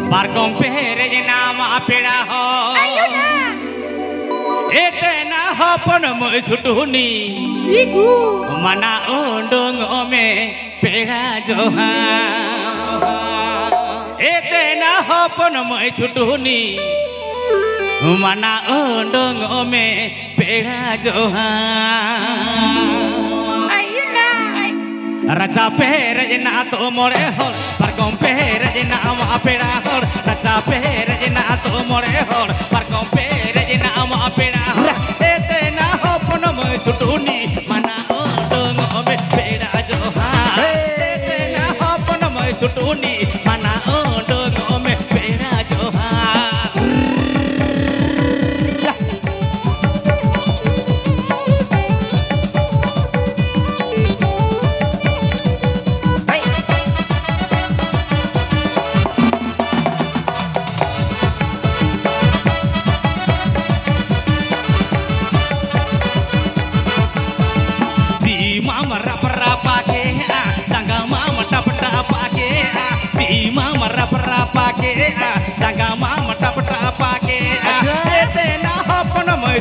Parkom perej nama peda ho. Ayo na. Etena hopon mo sutuni. Iku. Mana undung ome peda joha. Etena hopon mo sutuni. Mana undung ome peda joha. Ayo na. Raja perej na to more hol. Parkom perej nama peda hol. Raja perej na to more hol. Parkom perej nama peda hol. Etena hopon mo sutuni. Mana undung ome peda joha. Etena hopon mo sutuni. Mana undung ome peda joha.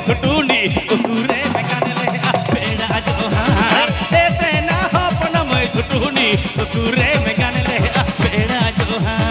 Sutuni, ukure mekanele peda johar. Etena hopna mai sutuni, ukure mekanele peda johar.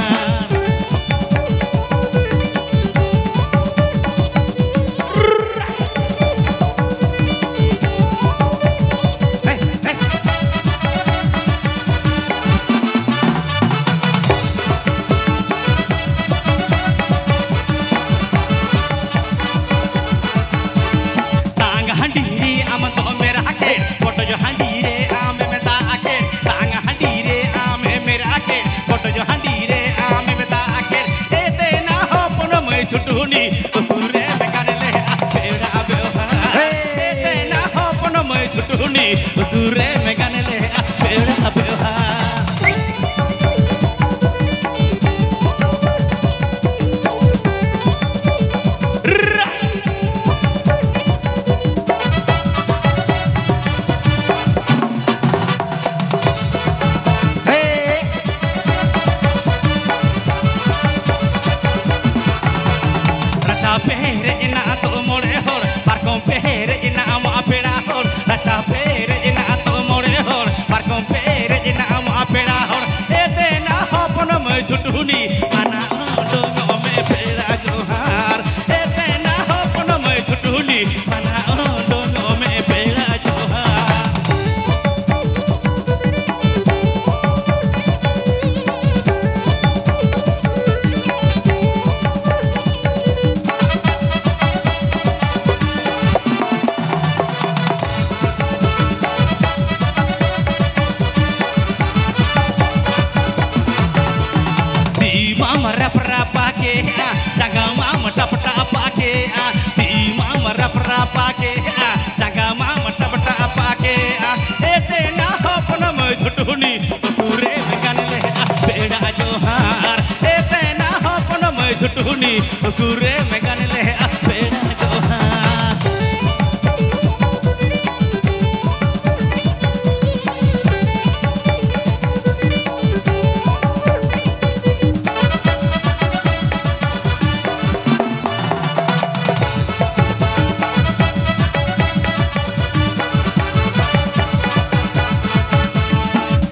Ukure mekanele peda johar.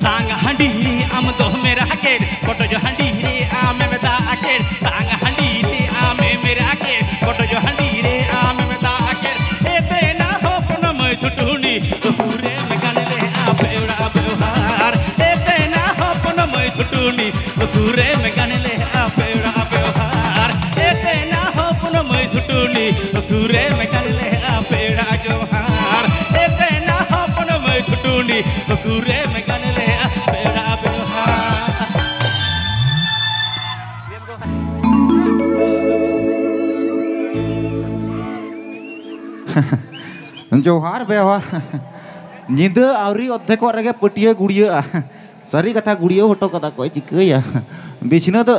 Tang handi am to mera ke koto jo handi re am me ta ke tang handi re am mera ke koto jo handi re am me ta ke etena hopna mai chutuni ukure mekanele apeda behar. Etena hopna mai chutuni ukure mekanele apeda behar. Etena hopna mai chutuni ukure mekanele apeda johar. Etena hopna mai chutuni ukure mekanele apeda behar. जोहार बेवा निद आवरी अद्धे को रगे पटिया गुड़िया सारी कथा गुड़िया हटो कदा कोई चिकया बिछना तो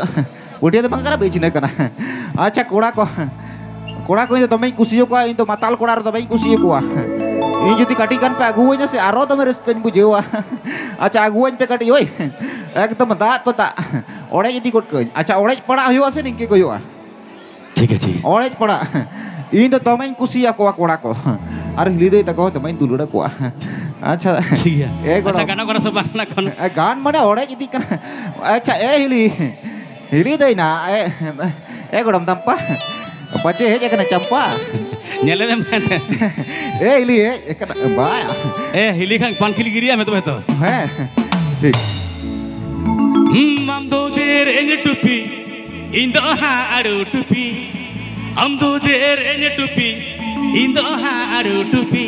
पटिया तो बंग बिछना कना अच्छा कोड़ा को तो तमें कुसियो को इन तो माताल कोड़ा तो तमें कुसियो को Ini jadi katikan pe aguanya si aro tama resken bujewa. Acha aguan pe kati oi. Ekdom दा तो ता. Ore jadi kot ke. Acha ore pada huwa se ningke ko huwa. ठीक है ठीक है Ore pada. Ini to tamain kusi aku ko. Ar hili dei ta ko tamain dulura ko. Acha. ठीक है Eh, अच्छा गाना करा सब ना कौन Gan mana ore jadi kan. Acha hili. Hili dei na godam tampa. Pace he kena campa. नेले में मैं Hili kena baya. हिली खान पान खिली गिरी है मैं तो बेतो He. Tik. हम दो देर एंज टुपी इंदो हारू टुपी हम दो देर एंज टुपी इंदो हारू टुपी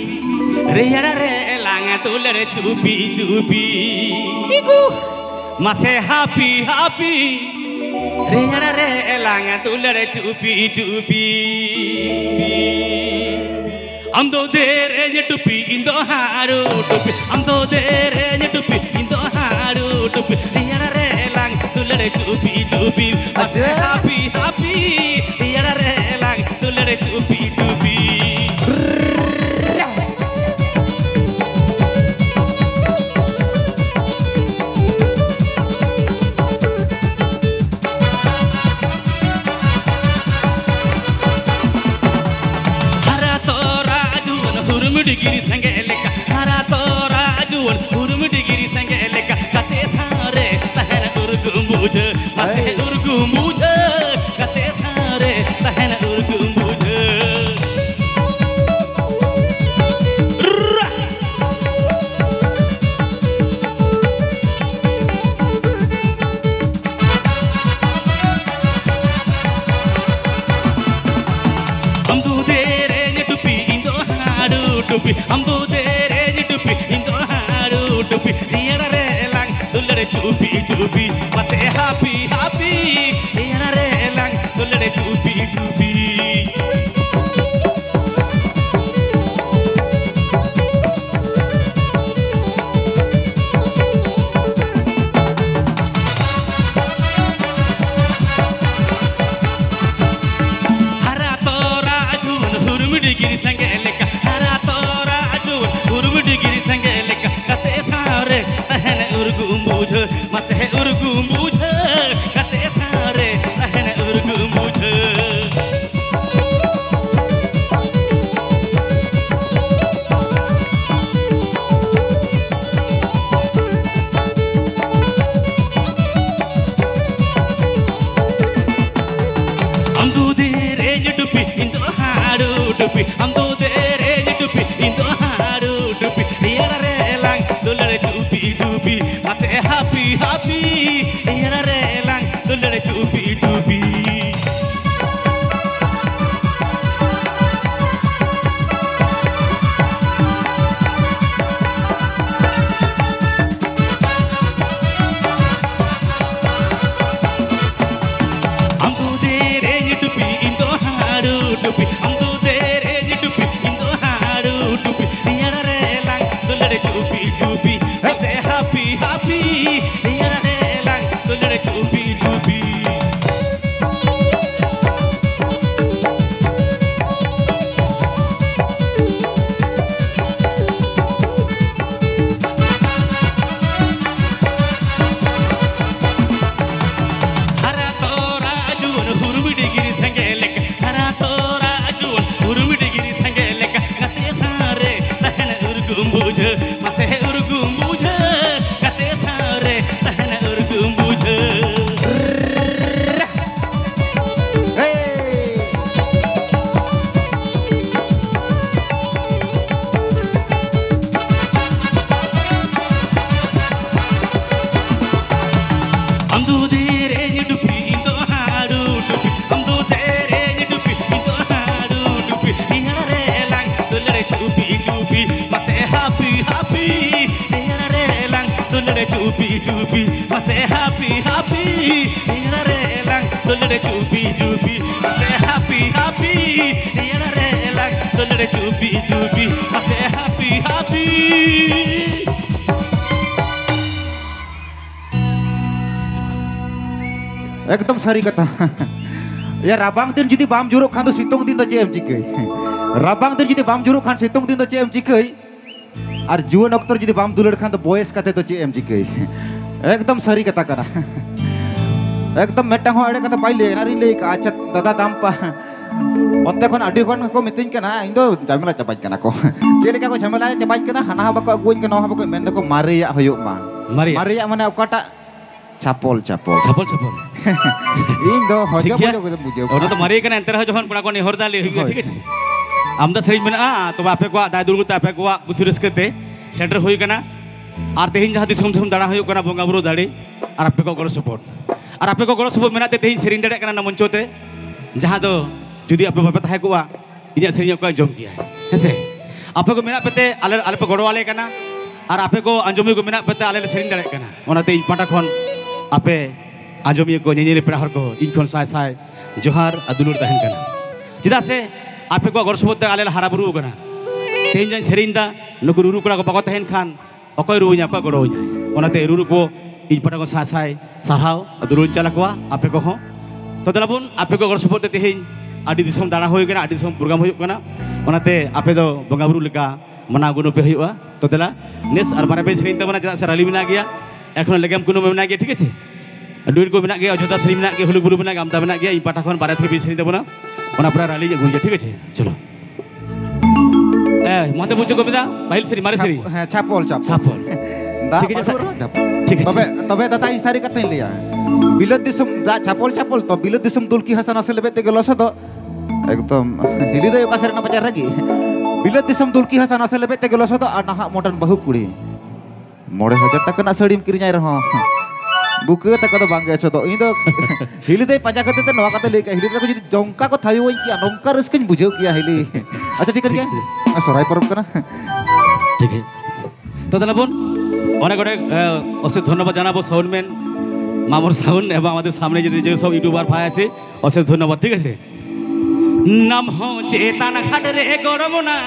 रे यारा रे लांगा तुले रे चुपी चुपी Iku. मसे happy happy रे यारा रे लांगा तुले रे चुपी चुपी हम दो देर एंज टुपी इंदो हारू टुपी हम दो देर एंज टुपी इंदो हारू टुपी रे यारा रे lang tulare chupi chupi mase happy happy yara re lang tulare chupi chupi hara tora ajuan hurumdigiri sangeleka hara tora ajuan hurumdigiri sangeleka kate sare tahana urgumbuj mase urgumbuj kate sare tahana urgumbuj हम दो तेरे ने टुपी इंदो हारू टुपी हम दो तेरे ने टुपी इंदो हारू टुपी यारा रे lang tulare chupi chupi mase happy happy yara re lang tulare chupi chupi hara tora ajun hurumdigiri sangeleka hara tora ajun hurumdigiri sangeleka kate sare tahana urgumbuj mase urgumbuj kate sare tahana urgumbuj हम दो तेरे ने टुपी इंदो हारू टुपी हम दो तेरे ने टुपी इंदो हारू टुपी यारा रे lang tulare chupi chupi mase happy happy yara re lang tulare chupi chupi हम दो तेरे ने टुपी इंदो हारू टुपी हम दो तेरे ने टुपी इंदो हारू टुपी यारा रे lang tulare chupi chupi mase happy happy yara re lang tulare chupi chupi hara tora ajun hurumdigiri sangeleka hara tora ajun hurumdigiri sangeleka kate sare tahana urgumbuj mase urgumbuj kate sare tahana urgumbuj Hey. हम दो तेरे ने टुपी इंदो हारू टुपी हम दो तेरे ने टुपी इंदो हारू टुपी यारा रे lang tulare chupi chupi mase happy happy yara re lang tulare chupi chupi mase happy happy yara re lang tulare chupi chupi mase happy happy yara re lang tulare chupi chupi mase happy happy Ekdom sari kata. Ya rabang tin jadi bam juruk kan tu situng tin tu cem cikai. Rabang tin jadi bam juruk kan situng tin tu cem cikai. और जुआन Akhtar जुदी balm दुलड़ Khan तो boys कते तो चे M चिकई एकदम सरी कथा करा एकदम मेटा हो अड़े कथा पाइले नारी ले अच्छा दादा दाम पा ओते खन अडी खन को मितिन कना इन दो झमेला चबाज कना को चेलेका को झमेला चबाज कना हना बको अगुइन कना बको मेन दको मारिया होयो मा मारिया माने ओकाटा छापल छापल छापल छापल इन दो होजो बोलो को बुझे ओना तो मारिया कना एंतर जखन कोड़ा को निहर दाले हुई ठीक है आमदा सरी मेना तो आपे को दाय दुर्गु आपे को बुसुरस्कते सेंटर हुई कना और तेहिन जहां दिसम दिसम दाड़ा हुई कना बोंगा बुरु दाड़ी और आपे को गड़ो सपोर्ट और आपे को गड़ो सपोर्ट मेना ते तेहिन सेरिन दाड़े कना ना मंचोते जहां दो जुदी आपे बापे ताहे को इनिया सेरिन को जम किया हेसे आपे को मेना पेते आले आले पे गड़ो आले कना और आपे को अंजमी को मेना पेते आले सेरिन दाड़े कना ओनाते इन पाटा खन आपे अंजमी को नेनेले पेड़ा हर को इन खन साय साय जोहार अदुलुर तहन कना चिदा से आपे को गड़ो सपोर्ट आले हारा बुरु कना तेहिन जन सेरिन दा नुकु रुरु कड़ा को बाको तहन खान अकय रुइया अकय गड़ोइया ओनाते रुरु को इन पाटा को साय साय सारहाव अदुलुर चला को आपे को हो तो दलाबुन आपे को गड़ो सपोर्ट तेहिन आदि दिसम दाना होय कना आदि दिसम प्रोग्राम होय कना ओनाते आपे दो बंगा बुरु लेका मना गुनो पे होयवा तो दला नेस और बारे पे सेरिन तबना चदा से राली मिना गया एखन लेगेम कुनो मेना गया ठीक है डुइर को मेना गया अजोता सेरिन मिना गया हुलु बुरु मेना गामता मेना गया इन पाटा खन बारे थे सेरिन तबना ओना पूरा राली गुंजा ठीक है चलो मते बुझे को मिदा पहिल सेरी मारे सेरी हां छापल छापल ठीक है ठीक है तबे तबे दादा ई सारी कथा लिया बिलत दिसम दा छापल छापल तो बिलत दिसम दुलकी हसन असले बेते गेलो सदो एकदम हिली दे ओका सेरना बचार रगी बिलत दिसम दुलकी हसन असले बेते गेलो सदो आ नहा मॉडर्न बहु कुड़ी 9000 टाका ना साड़ी किरिഞ്ഞായി रहो बुके तक तो बांगे छदो इन दो हिली दे पाजा कते तो नवा कते लेके हिली को जदी जंका को थायो किया नंका रस्किन बुझेव किया हिली अच्छा ठीक है सराय परब कना ठीक है तो दलाबुन অনেক অনেক অশেষ ধন্যবাদ জানাবো সাউন্ডম্যান মামুর সাউন্ড এবং আমাদের সামনে যে সব ইউটিউবার ভাই আছে অশেষ ধন্যবাদ ঠিক আছে নাম হচ্ছে তানা ঘাট রে গরম না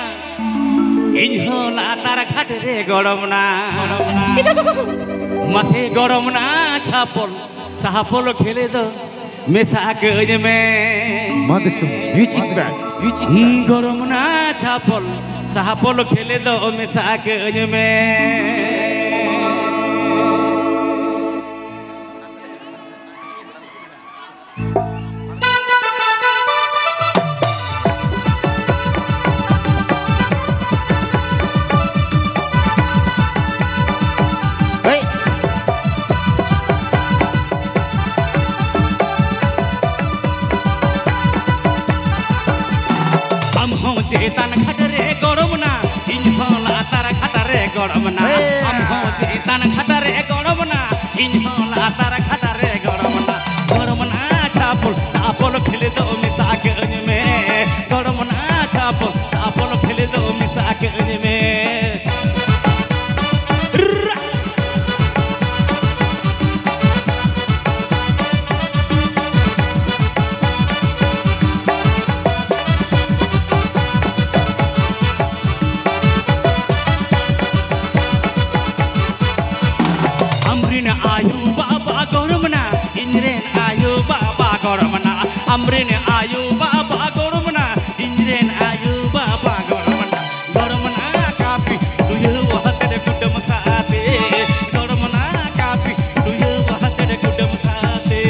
ইনহলা তার ঘাট রে গরম না মাসে গরম না ছাপল ছাপল খেলে দো মেশাক মে মাদিসম ইউচিক গরম না ছাপল ছাপল খেলে দো মেশাক মে चेतन घाट रे गरम ना इनहला तार घाट रे गरम ना हम चेतन घाट रे गरम ना इनहला तार घाट रे गरम ना छापल छापल खेले दो मिसाक में गरम ना छापल छापल खेले दो मिसाक में आयु बाबा गरमना इंद्रेन आयु बाबा गरमना अमरेन आयु बाबा गरमना इंद्रेन आयु बाबा गरमना काफी दुये वहते कुटम साथे गरमना काफी दुये वहते कुटम साथे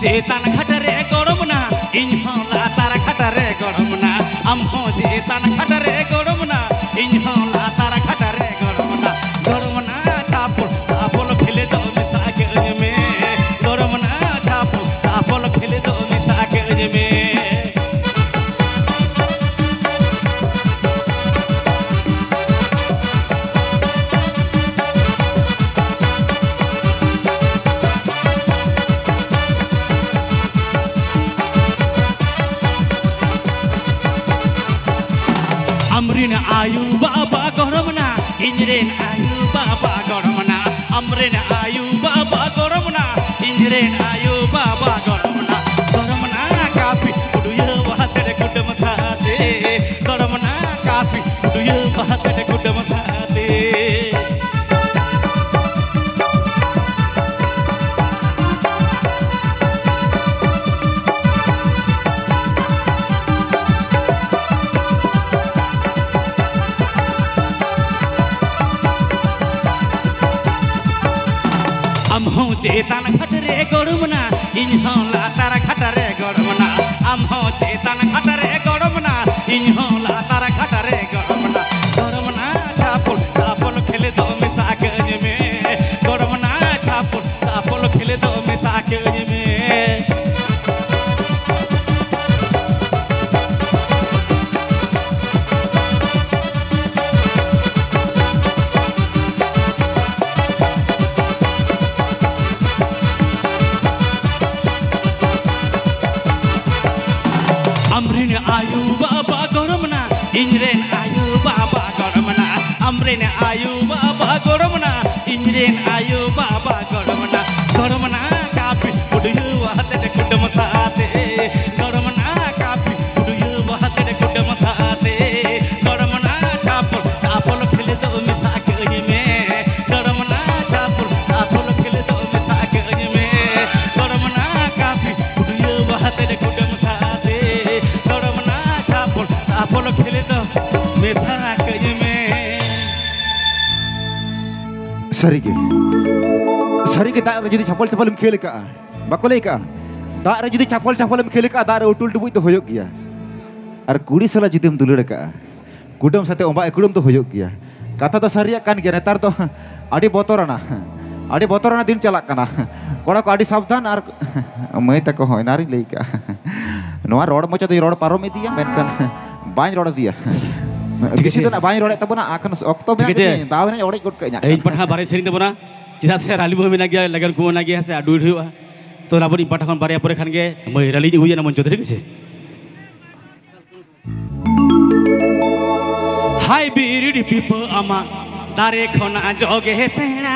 चेतन घाट रे गरम ना इनहला तार घाट रे गरम ना हम चेतन घाट रे गरम ना इनहला तार घाट रे गरम ना छापल छापल खेले दो मिसाक में गरम ना छापल छापल खेले दो मिसाक में अमरेन आयु बाबा गरमना इंद्रेन आयु बाबा गरमना अमरेन आयु बाबा गरमना इंद्रेन आयु बाबा गरमना काफी दुये वहते कुटम साथे am ho chetan ghat re goromna inho latar ghat re goromna am ho chetan ghat re goromna inho latar ghat re goromna goromna chapol chapol khele do me sakaj me goromna chapol khele do me sakaj me Amrin ayu baba goromna inren ayu baba goromna amrin ayu baba goromna inren ayu baba goromna goromna kapi uduyu wahate kudam saate goromna kapi uduyu wahate kudam saate goromna chapol khele do misak me goromna chapol khele do misak me goromna kapi uduyu wahate kudam Apolo khele do mesa kaj me sari ke dak re judi chapol em khel ka bako lei ka dak re judi chapol em khel ka dak re utul tubuj to hoyok gaya ar kudi sala judi em dulur ka kudam sate omba ekudum to hoyok gaya katha to sariya kan gaya netar to adi botorana din chalak kana kora ko adi sabdhan ar mai ta ko hoinari lei ka noa rod mocha to rod parom idiya menkan bañ roda dia kisi to na bañ roda tabona akan okto mena ni daw na orek got ka nya ei patha bare sering tabona chida se rali bo mena gya lagan ko na gya se adu huwa to laboni patha kon bare pore khan ge mai rali di huya na mon chodre kise hi biri pipo ama dare khona joge sena